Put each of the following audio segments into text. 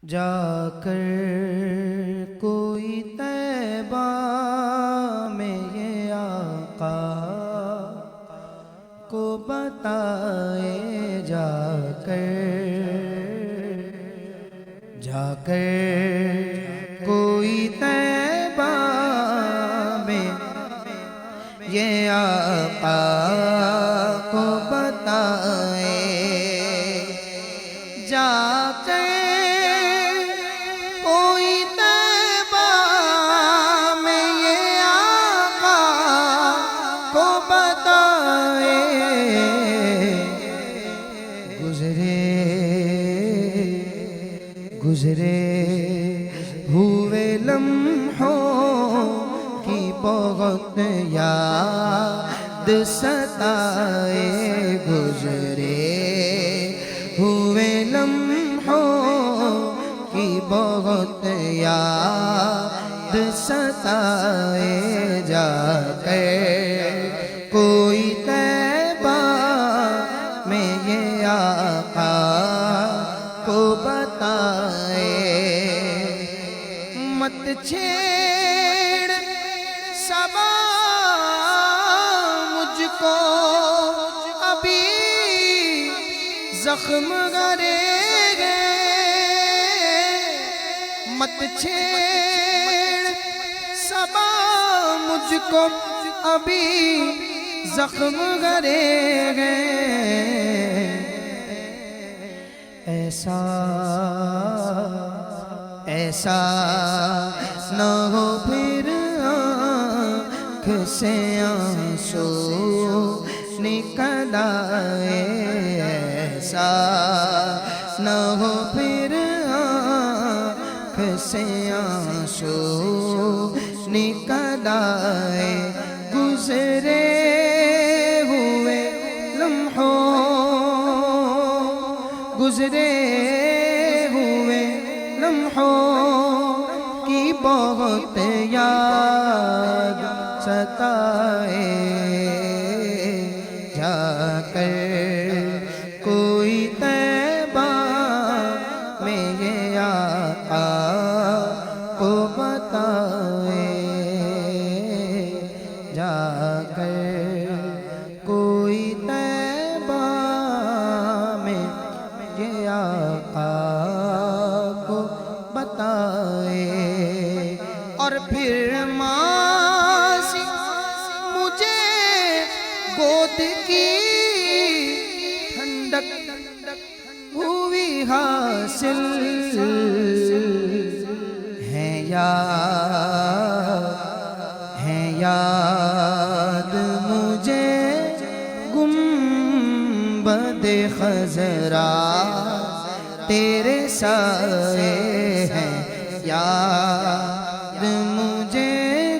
جا کر کوئی طیبہ میں یہ آقا کو بتائے، جا کر کوئی طیبہ میں یہ آقا کو بتائے، جا کر کوئی طیبہ میں یہ آقا کو بتائے، گزرے ہوئے لمحوں کی بہت یاد ستائے، گزرے ہوئے لمحوں کی بہت یاد ستائے، جا کر کوئی طیبہ میں یہ آقا کو بتائے، مت چھیڑ صبا مجھ کو ابھی زخم گرے گے، مت چھیڑ صبا مجھ کو ابھی زخم گرے گے، ایسا نہ ہو پھر آنکھ سے آنسو نکل آئے، ایسا نہ ہو پھر آنکھ سے آنسو نکل آئے، گزرے ہوئے لمحوں کی بہت یاد ستائے، جا کر کوئی طیبہ میں یہ آقا کو بتائے، جا کر کوئی طیبہ میں یہ آقا کو بتائے، اور پھر ماسی مجھے گود کی ٹھنڈک ہوئی حاصل، ہے یاد مجھے گنبد خضرا تیرے سائے ہیں، یاد مجھے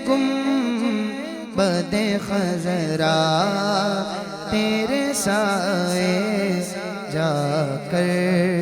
گنبد خضرا تیرے سائے، جا کر